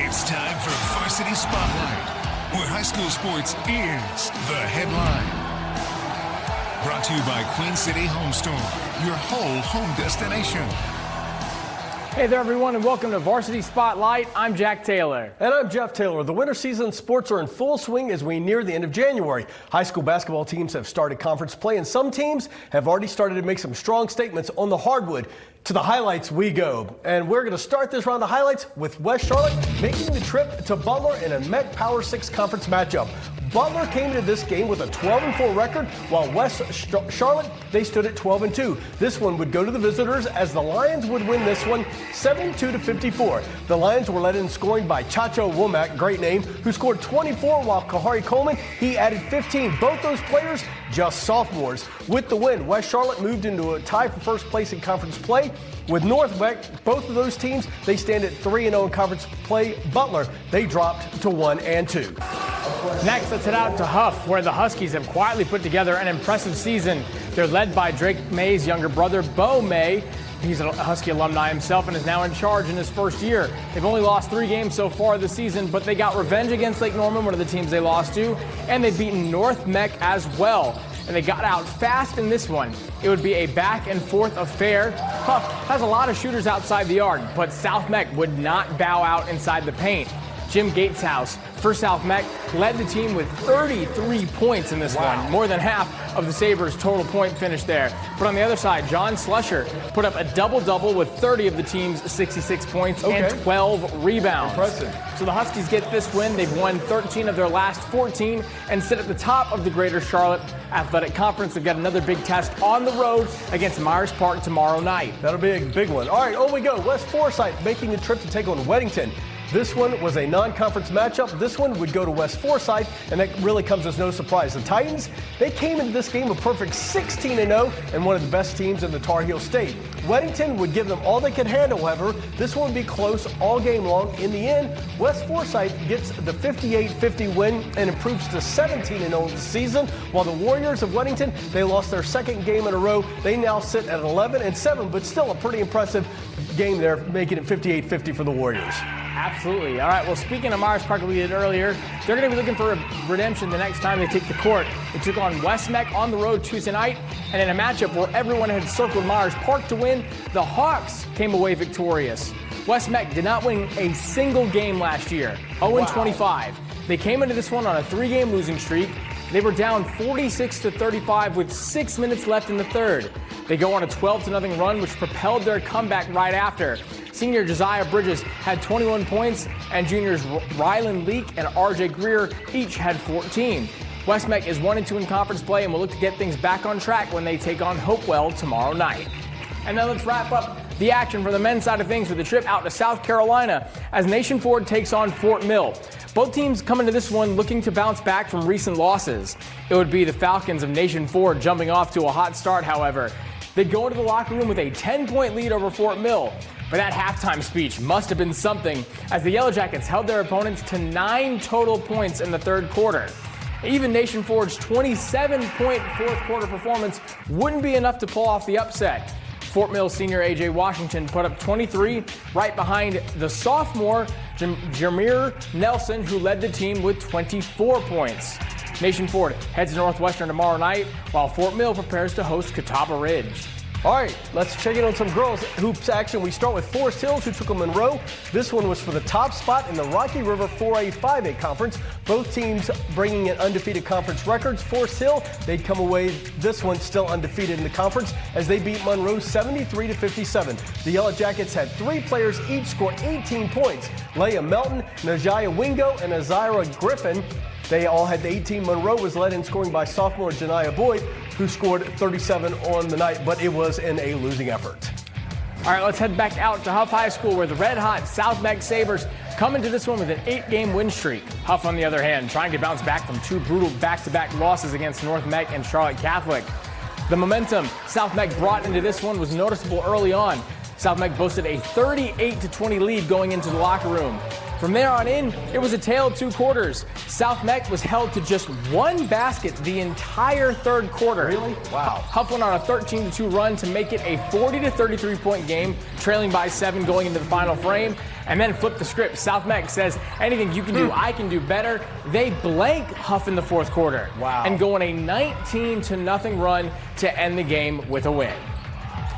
It's time for Varsity Spotlight, where high school sports is the headline. Brought to you by Queen City Home Store, your whole home destination. Hey there, everyone, and welcome to Varsity Spotlight. I'm Jack Taylor. And I'm Jeff Taylor. The winter season sports are in full swing as we near the end of January. High school basketball teams have started conference play, and some teams have already started to make some strong statements on the hardwood. To the highlights we go. And we're going to start this round of highlights with West Charlotte making the trip to Butler in a MEC Power 6 conference matchup. Butler came into this game with a 12-4 record, while West Charlotte, they stood at 12-2. This one would go to the visitors as the Lions would win this one 72-54. The Lions were led in scoring by Chacho Womack, great name, who scored 24, while Kahari Coleman, he added 15. Both those players just sophomores. With the win, West Charlotte moved into a tie for first place in conference play. With North MEC, both of those teams, they stand at 3-0 in conference play. Butler, they dropped to 1-2. Next, let's head out to Huff, where the Huskies have quietly put together an impressive season. They're led by Drake May's younger brother, Bo May. He's a Husky alumni himself and is now in charge in his first year. They've only lost 3 games so far this season, but they got revenge against Lake Norman, one of the teams they lost to, and they've beaten North MEC as well. And they got out fast in this one. It would be a back and forth affair. Huff has a lot of shooters outside the arc, but South MEC would not bow out inside the paint. Jim Gateshouse for South MEC led the team with 33 points in this one, more than half of the Sabres' total point finish there. But on the other side, John Slusher put up a double-double with 30 of the team's 66 points and 12 rebounds. Impressive. So the Huskies get this win. They've won 13 of their last 14 and sit at the top of the Greater Charlotte Athletic Conference. They've got another big test on the road against Myers Park tomorrow night. That'll be a big one. All right, on we go. West Forsyth making the trip to take on Weddington. This one was a non-conference matchup. This one would go to West Forsyth, and that really comes as no surprise. The Titans, they came into this game a perfect 16-0 and one of the best teams in the Tar Heel State. Weddington would give them all they could handle, however. This one would be close all game long. In the end, West Forsyth gets the 58-50 win and improves to 17-0 this season, while the Warriors of Weddington, they lost their second game in a row. They now sit at 11-7, but still a pretty impressive game there, making it 58-50 for the Warriors. Absolutely. All right, well, speaking of Myers Park, we did earlier, they're going to be looking for redemption the next time they take the court. They took on West MEC on the road Tuesday night, and in a matchup where everyone had circled Myers Park to win, the Hawks came away victorious. West MEC did not win a single game last year, 0-25. They came into this one on a 3-game losing streak. They were down 46-35 with 6 minutes left in the third. They go on a 12-0 run, which propelled their comeback right after. Senior Josiah Bridges had 21 points, and juniors Rylan Leak and R.J. Greer each had 14. West MEC is 1-2 in conference play and will look to get things back on track when they take on Hopewell tomorrow night. And then let's wrap up the action for the men's side of things with a trip out to South Carolina as Nation Ford takes on Fort Mill. Both teams come into this one looking to bounce back from recent losses. It would be the Falcons of Nation Ford jumping off to a hot start, however. They'd go into the locker room with a 10-point lead over Fort Mill. But that halftime speech must have been something, as the Yellow Jackets held their opponents to 9 total points in the third quarter. Even Nation Ford's 27-point fourth quarter performance wouldn't be enough to pull off the upset. Fort Mill senior A.J. Washington put up 23, right behind the sophomore Jameer Nelson, who led the team with 24 points. Nation Ford heads to Northwestern tomorrow night, while Fort Mill prepares to host Catawba Ridge. All right, let's check in on some girls hoops action. We start with Forest Hills, who took on Monroe. This one was for the top spot in the Rocky River 4A 5A conference. Both teams bringing in undefeated conference records. Forest Hill, they'd come away this one still undefeated in the conference as they beat Monroe 73-57. The Yellow Jackets had 3 players each score 18 points. Leah Melton, Najaya Wingo, and Azira Griffin. They all had the 18. Monroe was led in scoring by sophomore Janiyah Boyd, who scored 37 on the night, but it was in a losing effort. All right, let's head back out to Huff High School, where the red-hot South MEC Sabres come into this one with an 8-game win streak. Huff, on the other hand, trying to bounce back from 2 brutal back-to-back losses against North MEC and Charlotte Catholic. The momentum South MEC brought into this one was noticeable early on. South MEC boasted a 38-20 lead going into the locker room. From there on in, it was a tale of two quarters. South Meck was held to just one basket the entire third quarter. Really? Wow. Huff went on a 13-2 run to make it a 40-33 point game, trailing by 7 going into the final frame, and then flipped the script. South Meck says, anything you can do, I can do better. They blank Huff in the fourth quarter. Wow. And go on a 19-0 run to end the game with a win.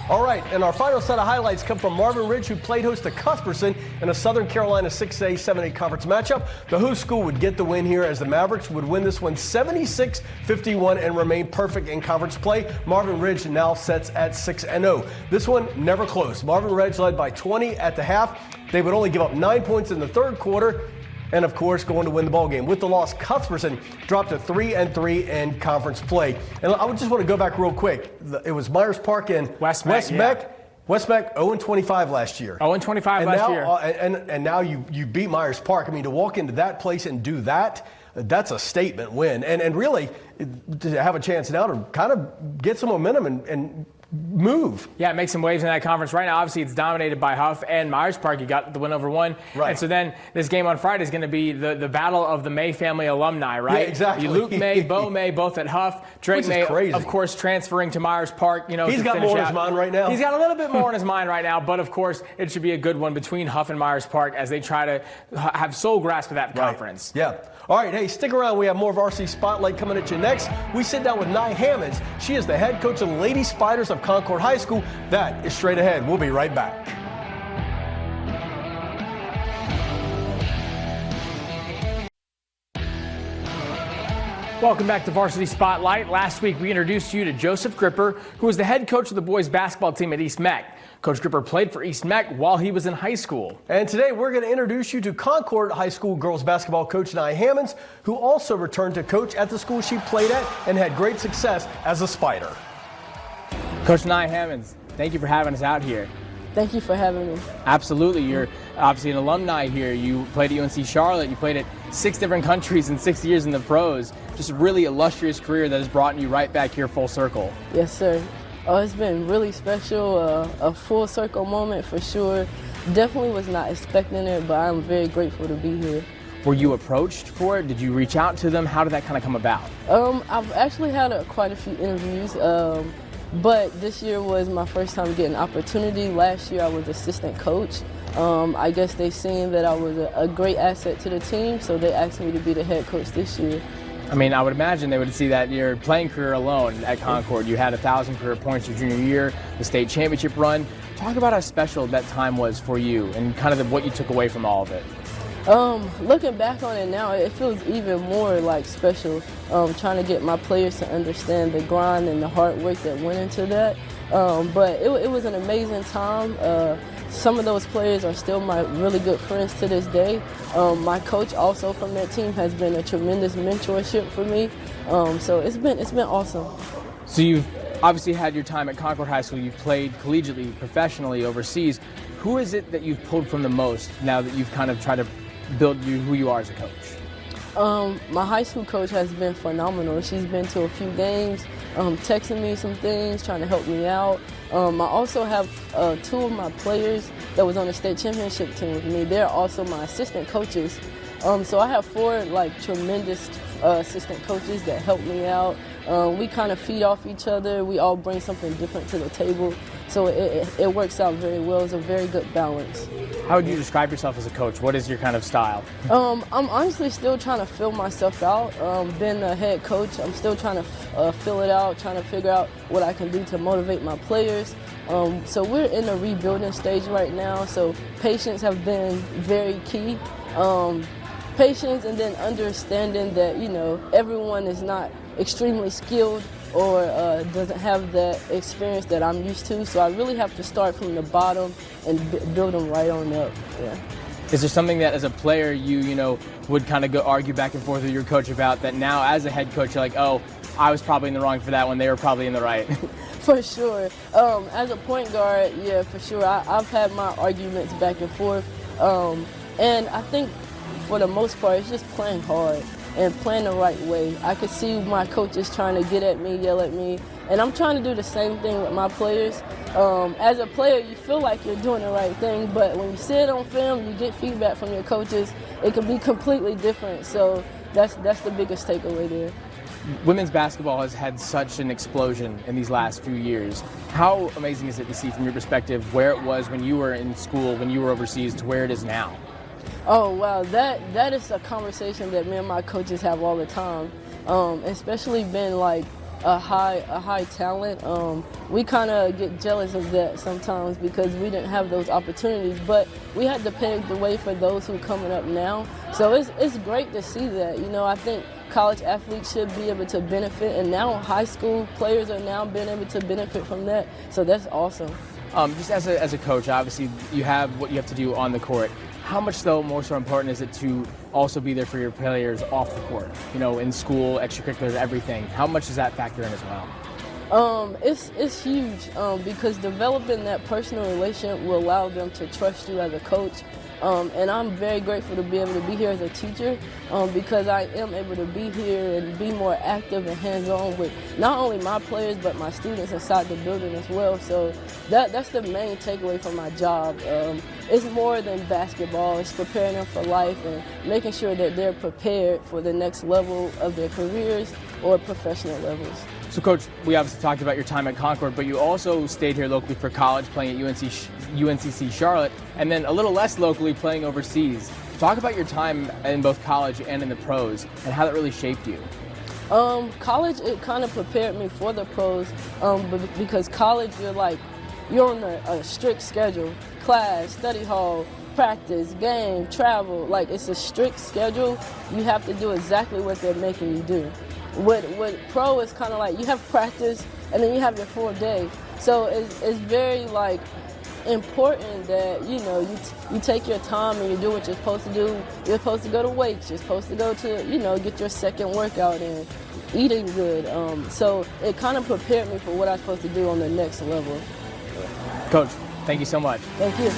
All right, and our final set of highlights come from Marvin Ridge, who played host to Cuthbertson in a Southern Carolina 6A, 7A conference matchup. The host school would get the win here as the Mavericks would win this one 76-51 and remain perfect in conference play. Marvin Ridge now sets at 6-0. This one never close. Marvin Ridge led by 20 at the half. They would only give up 9 points in the third quarter. And, of course, going to win the ballgame. With the loss, Cuthbertson dropped to 3-3 in conference play. And I would just want to go back real quick. It was Myers Park and West Meck. Yeah. West Meck 0-25 last year. 0-25 last year. And now you beat Myers Park. I mean, to walk into that place and do that, that's a statement win. And really, to have a chance now to kind of get some momentum and move. Yeah, make some waves in that conference. Right now, obviously, it's dominated by Huff and Myers Park. You got the win over one. Right. And so then this game on Friday is going to be the battle of the May family alumni, right? Yeah, exactly. Luke May, Bo May, both at Huff. Drake May, crazy. Of course, transferring to Myers Park. You know, he's got more in his mind right now. He's got a little bit more in his mind right now, but of course, it should be a good one between Huff and Myers Park as they try to have sole grasp of that conference. Yeah. All right, hey, stick around. We have more Varsity Spotlight coming at you next. We sit down with Nye Hammonds. She is the head coach of the Lady Spiders of Concord High School. That is straight ahead. We'll be right back. Welcome back to Varsity Spotlight. Last week, we introduced you to Joseph Gripper, who was the head coach of the boys basketball team at East Meck. Coach Gripper played for East Meck while he was in high school. And today we're going to introduce you to Concord High School girls basketball coach Nye Hammonds, who also returned to coach at the school she played at and had great success as a Spider. Coach Nye Hammonds, thank you for having us out here. Thank you for having me. Absolutely. You're obviously an alumni here. You played at UNC Charlotte. You played at 6 different countries in 6 years in the pros. Just a really illustrious career that has brought you right back here full circle. Yes, sir. Oh, it's been really special, a full circle moment for sure. Definitely was not expecting it, but I'm very grateful to be here. Were you approached for it? Did you reach out to them? How did that kind of come about? I've actually had quite a few interviews, but this year was my first time getting an opportunity. Last year I was assistant coach. I guess they seen that I was a great asset to the team, so they asked me to be the head coach this year. I mean, I would imagine they would see that your playing career alone at Concord. You had 1,000 career points your junior year, the state championship run. Talk about how special that time was for you and kind of what you took away from all of it. Looking back on it now, it feels even more like special. Trying to get my players to understand the grind and the hard work that went into that. But it was an amazing time. Some of those players are still my really good friends to this day. My coach also from that team has been a tremendous mentorship for me. So it's been awesome. So you've obviously had your time at Concord High School. You've played collegiately, professionally, overseas. Who is it that you've pulled from the most now that you've kind of tried to build who you are as a coach? My high school coach has been phenomenal. She's been to a few games, texting me some things, trying to help me out. I also have 2 of my players that was on the state championship team with me. They're also my assistant coaches. So I have 4 tremendous assistant coaches that help me out. We kind of feed off each other. We all bring something different to the table. So it works out very well. It's a very good balance. How would you describe yourself as a coach? What is your kind of style? I'm honestly still trying to fill myself out. Being a head coach, I'm still trying to fill it out, trying to figure out what I can do to motivate my players. So we're in the rebuilding stage right now. So patience have been very key. Patience and then understanding that, everyone is not extremely skilled or doesn't have that experience that I'm used to. So I really have to start from the bottom and build them right on up. Yeah. Is there something that as a player you would kind of go argue back and forth with your coach about that now as a head coach you're like, oh, I was probably in the wrong for that one, they were probably in the right? For sure. As a point guard, yeah, for sure. I've had my arguments back and forth. And I think for the most part, it's just playing hard and playing the right way. I could see my coaches trying to get at me, yell at me, And I'm trying to do the same thing with my players. As a player, you feel like you're doing the right thing, but when you see it on film, you get feedback from your coaches, it can be completely different. So that's the biggest takeaway there. Women's basketball has had such an explosion in these last few years. How amazing is it to see from your perspective where it was when you were in school, when you were overseas, to where it is now? Oh, wow, that is a conversation that me and my coaches have all the time, especially being like a high talent. We kind of get jealous of that sometimes because we didn't have those opportunities, but we had to pave the way for those who are coming up now. So it's great to see that. You know, I think college athletes should be able to benefit, and now high school players are now being able to benefit from that. So that's awesome. Just as a coach, obviously you have what you have to do on the court. How much, though, more so important is it to also be there for your players off the court? You know, in school, extracurriculars, everything. How much does that factor in as well? It's huge because developing that personal relationship will allow them to trust you as a coach. And I'm very grateful to be able to be here as a teacher because I am able to be here and be more active and hands-on with not only my players but my students inside the building as well. So that's the main takeaway from my job. It's more than basketball. It's preparing them for life and making sure that they're prepared for the next level of their careers or professional levels. So, Coach, we obviously talked about your time at Concord, but you also stayed here locally for college, playing at UNCC Charlotte, and then a little less locally playing overseas. Talk about your time in both college and in the pros and how that really shaped you. College, it kind of prepared me for the pros because college, you're on a strict schedule, class, study hall, practice, game, travel. Like, it's a strict schedule. You have to do exactly what they're making you do. With pro, it's kind of like you have practice and then you have your full day. So it's very important that you take your time and you do what you're supposed to do. You're supposed to go to weights. You're supposed to go to get your second workout in, eating good. So it kind of prepared me for what I'm supposed to do on the next level. Coach, thank you so much. Thank you.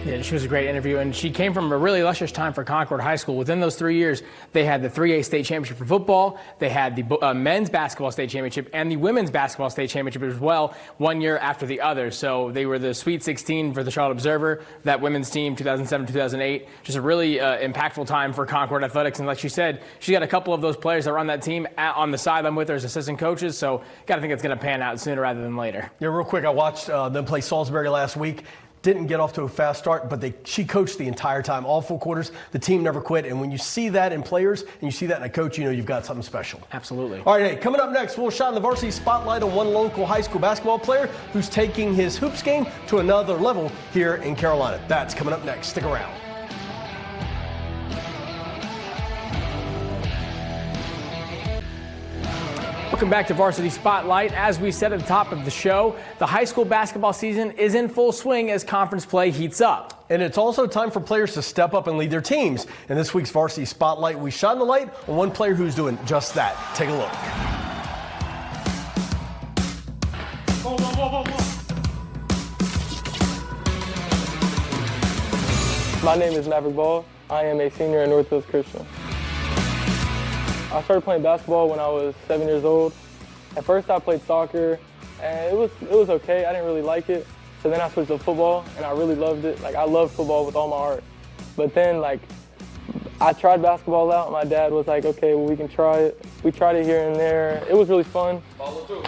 Yeah, she was a great interview, and she came from a really illustrious time for Concord High School. Within those 3 years, they had the 3A state championship for football, they had the men's basketball state championship, and the women's basketball state championship as well, 1 year after the other. So they were the Sweet 16 for the Charlotte Observer, that women's team, 2007-2008. Just a really impactful time for Concord Athletics, and like she said, she got a couple of those players that were on that team on the sideline with her as assistant coaches, so got to think it's going to pan out sooner rather than later. Yeah, real quick, I watched them play Salisbury last week. Didn't get off to a fast start, but she coached the entire time, all 4 quarters. The team never quit, and when you see that in players and you see that in a coach, you know you've got something special. Absolutely. All right, hey, coming up next, we'll shine the Varsity Spotlight on one local high school basketball player who's taking his hoops game to another level here in Carolina. That's coming up next. Stick around. Welcome back to Varsity Spotlight. As we said at the top of the show, the high school basketball season is in full swing as conference play heats up. And it's also time for players to step up and lead their teams. In this week's Varsity Spotlight, we shine the light on one player who's doing just that. Take a look. My name is Maverick Ball. I am a senior at North Hills Christian. I started playing basketball when I was 7 years old. At first I played soccer and it was okay. I didn't really like it. So then I switched to football and I really loved it. I love football with all my heart. But then I tried basketball out. My dad was like, okay, well, we can try it. We tried it here and there. It was really fun. Follow through.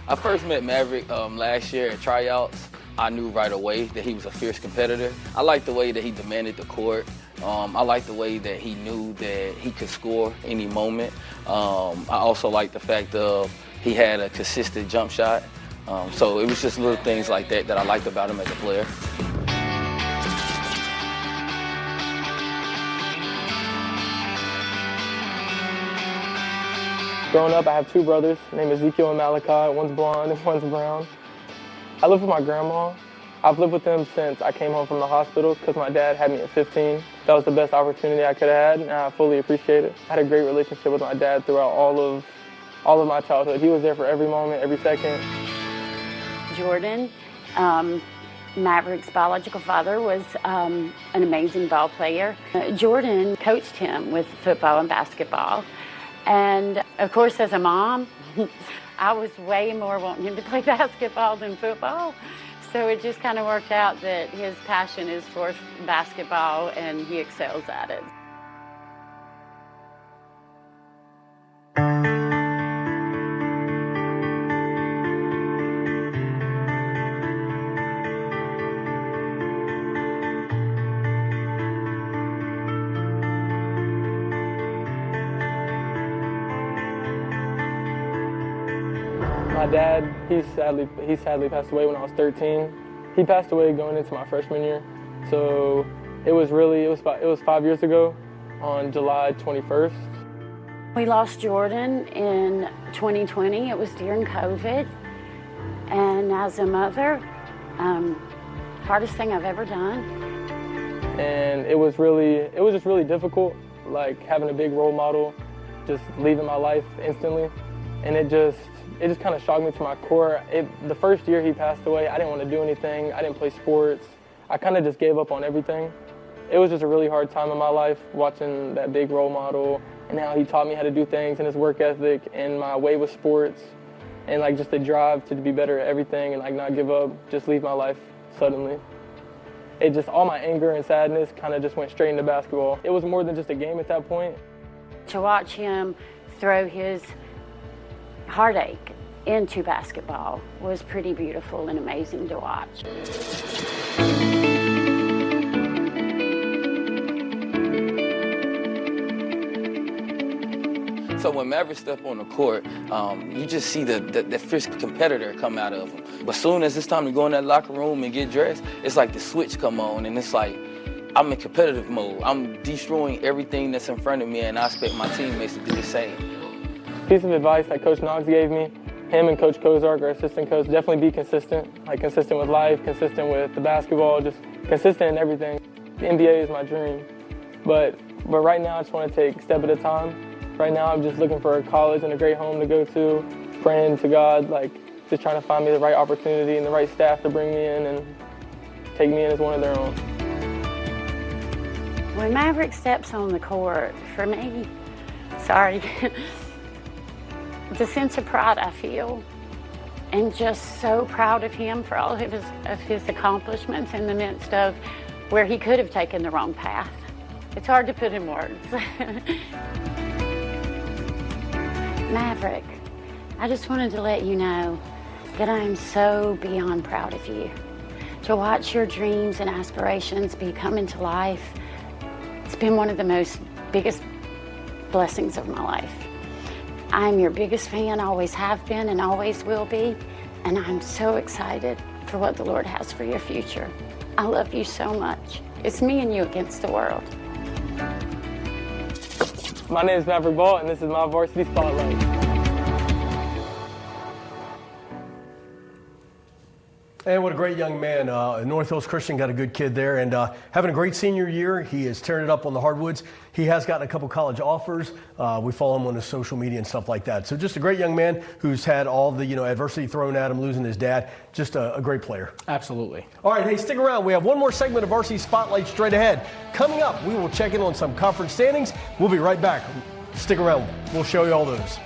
I first met Maverick last year at tryouts. I knew right away that he was a fierce competitor. I liked the way that he demanded the court. I liked the way that he knew that he could score any moment. I also liked the fact of he had a consistent jump shot. So it was just little things like that I liked about him as a player. Growing up, I have 2 brothers named Ezekiel and Malachi. One's blonde and one's brown. I live with my grandma. I've lived with them since I came home from the hospital because my dad had me at 15. That was the best opportunity I could have had, and I fully appreciate it. I had a great relationship with my dad throughout all of my childhood. He was there for every moment, every second. Jordan, Maverick's biological father, was an amazing ball player. Jordan coached him with football and basketball. And of course, as a mom, I was way more wanting him to play basketball than football. So it just kind of worked out that his passion is for basketball and he excels at it. My dad, he sadly passed away when I was 13. He passed away going into my freshman year. So it was 5 years ago on July 21st. We lost Jordan in 2020. It was during COVID. And as a mother, hardest thing I've ever done. And it was just really difficult, like having a big role model just leaving my life instantly. And it just kind of shocked me to my core. The first year he passed away, I didn't want to do anything. I didn't play sports. I kind of just gave up on everything. It was just a really hard time in my life watching that big role model and how he taught me how to do things and his work ethic and my way with sports and like just the drive to be better at everything and like not give up, just leave my life suddenly. It just, all my anger and sadness kind of just went straight into basketball. It was more than just a game at that point. To watch him throw his heartache into basketball was pretty beautiful and amazing to watch. So when Maverick step on the court, you just see the fierce competitor come out of him. But soon as it's time to go in that locker room and get dressed, it's like the switch come on and it's like, I'm in competitive mode. I'm destroying everything that's in front of me and I expect my teammates to do the same. Piece of advice that Coach Knox gave me, him and Coach Kozark, our assistant coach, definitely be consistent. Like consistent with life, consistent with the basketball, just consistent in everything. The NBA is my dream. But right now I just want to take a step at a time. Right now I'm just looking for a college and a great home to go to, praying to God, like just trying to find me the right opportunity and the right staff to bring me in and take me in as one of their own. When Maverick steps on the court, for me, the sense of pride I feel, and just so proud of him for all of his accomplishments in the midst of where he could have taken the wrong path. It's hard to put in words. Maverick, I just wanted to let you know that I am so beyond proud of you. To watch your dreams and aspirations come into life, it's been one of the biggest blessings of my life. I'm your biggest fan, always have been and always will be, and I'm so excited for what the Lord has for your future. I love you so much. It's me and you against the world. My name is Maverick Ball, and this is my Varsity Spotlight. And what a great young man. North Hills Christian got a good kid there and having a great senior year. He is tearing it up on the hardwoods. He has gotten a couple college offers. We follow him on his social media and stuff like that. So just a great young man who's had all the adversity thrown at him, losing his dad. Just a great player. Absolutely. All right, hey, stick around. We have one more segment of Varsity Spotlight straight ahead. Coming up, we will check in on some conference standings. We'll be right back. Stick around. We'll show you all those.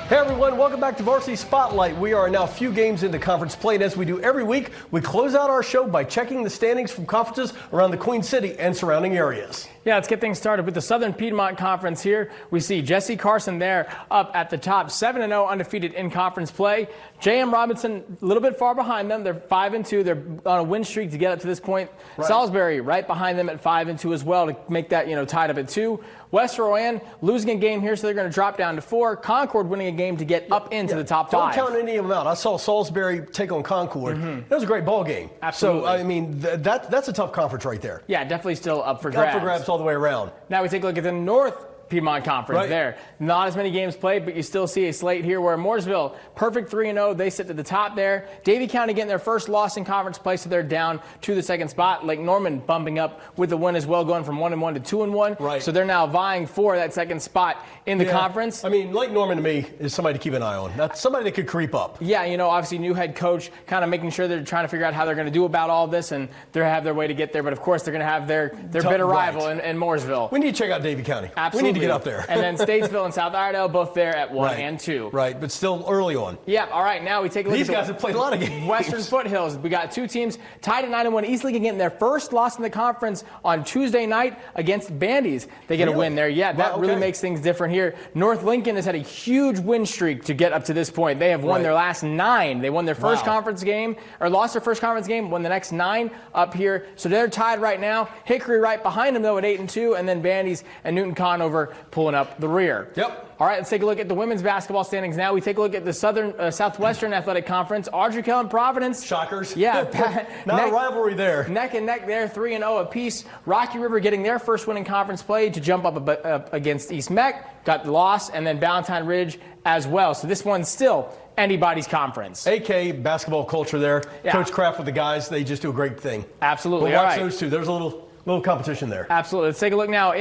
Hey everyone, welcome back to Varsity Spotlight. We are now a few games into conference play, and as we do every week, we close out our show by checking the standings from conferences around the Queen City and surrounding areas. Yeah, let's get things started with the Southern Piedmont Conference here. We see Jesse Carson there up at the top, 7-0 undefeated in conference play. J.M. Robinson a little bit far behind them. They're 5-2. They're on a win streak to get up to this point. Right. Salisbury right behind them at 5-2 as well to make that tied up at 2. West Rowan losing a game here, so they're going to drop down to 4. Concord winning a game to get up into the top 5. Don't count any of them out. I saw Salisbury take on Concord. It was a great ball game. Absolutely. So, I mean, that's a tough conference right there. Yeah, definitely still up for grabs. Up for grabs all the way around. Now we take a look at the North Piedmont Conference there. Not as many games played, but you still see a slate here where Mooresville, perfect 3-0. They sit to the top there. Davie County getting their first loss in conference play, so they're down to the second spot. Lake Norman bumping up with the win as well, going from 1-1 to 2-1. Right. So they're now vying for that second spot in the conference. I mean, Lake Norman to me is somebody to keep an eye on. That's somebody that could creep up. Yeah, obviously new head coach, kind of making sure they're trying to figure out how they're going to do about all this, and they have their way to get there. But of course, they're going to have their bitter rival in Mooresville. We need to check out Davie County. Absolutely. We need to get up there. And then Statesville and South Iredell both there at 1 and 2. Right, but still early on. Yeah, all right, now we take a look These at guys have played a lot of games. Western Foothills. We got two teams tied at 9-1. East Lincoln getting their first loss in the conference on Tuesday night against Bandy's. They get a win there. Yeah, that really makes things different here. North Lincoln has had a huge win streak to get up to this point. They have won their last 9. They won their first conference game, or lost their first conference game, won the next 9 up here. So they're tied right now. Hickory right behind them, though, at 8-2, and then Bandy's and Newton Conover pulling up the rear. Yep. All right, let's take a look at the women's basketball standings now. We take a look at the Southwestern Athletic Conference. Ardrey and Providence. Shockers. Yeah. Not a rivalry there. Neck and neck there, 3-0 apiece. Rocky River getting their first win in conference play to jump up against East Meck. Got the loss, and then Ballantyne Ridge as well. So this one's still anybody's conference. AK basketball culture there. Yeah. Coach Kraft with the guys, they just do a great thing. Absolutely. We'll watch those two. There's a little competition there. Absolutely. Let's take a look now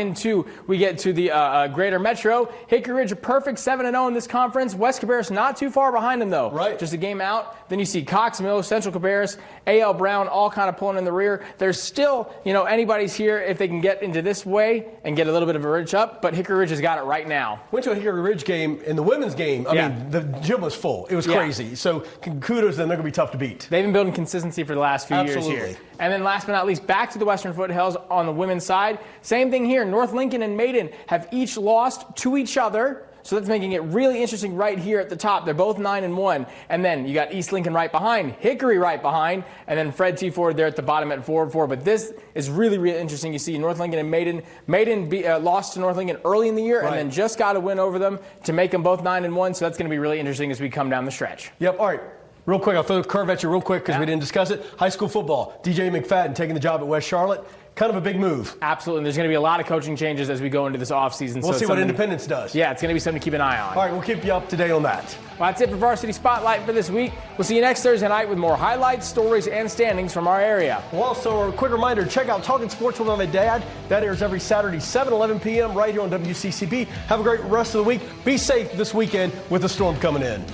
we get to the Greater Metro. Hickory Ridge a perfect 7-0 in this conference. West Cabarrus not too far behind them, though. Right. Just a game out. Then you see Cox Mill, Central Cabarrus, A.L. Brown all kind of pulling in the rear. There's still, anybody's here if they can get into this way and get a little bit of a ridge up, but Hickory Ridge has got it right now. Went to a Hickory Ridge game. In the women's game, I mean, the gym was full. It was crazy. So kudos to them. They're going to be tough to beat. They've been building consistency for the last few years here. And then last but not least, back to the Western Foothills on the women's side. Same thing here. North Lincoln and Maiden have each lost to each other. So that's making it really interesting right here at the top. They're both 9-1. And then you got East Lincoln right behind, Hickory right behind, and then Fred T. Ford there at the bottom at 4-4. But this is really, really interesting. You see North Lincoln and Maiden. Maiden lost to North Lincoln early in the year and then just got a win over them to make them both 9-1. So that's going to be really interesting as we come down the stretch. Yep. All right. Real quick, I'll throw the curve at you real quick because we didn't discuss it. High school football, DJ McFadden taking the job at West Charlotte. Kind of a big move. Absolutely. And there's going to be a lot of coaching changes as we go into this offseason. We'll see what Independence does. Yeah, it's going to be something to keep an eye on. All right, we'll keep you up to date on that. Well, that's it for Varsity Spotlight for this week. We'll see you next Thursday night with more highlights, stories, and standings from our area. Well, also, a quick reminder, check out Talking Sports with My Dad. That airs every Saturday, 7-11 p.m. right here on WCCP. Have a great rest of the week. Be safe this weekend with the storm coming in.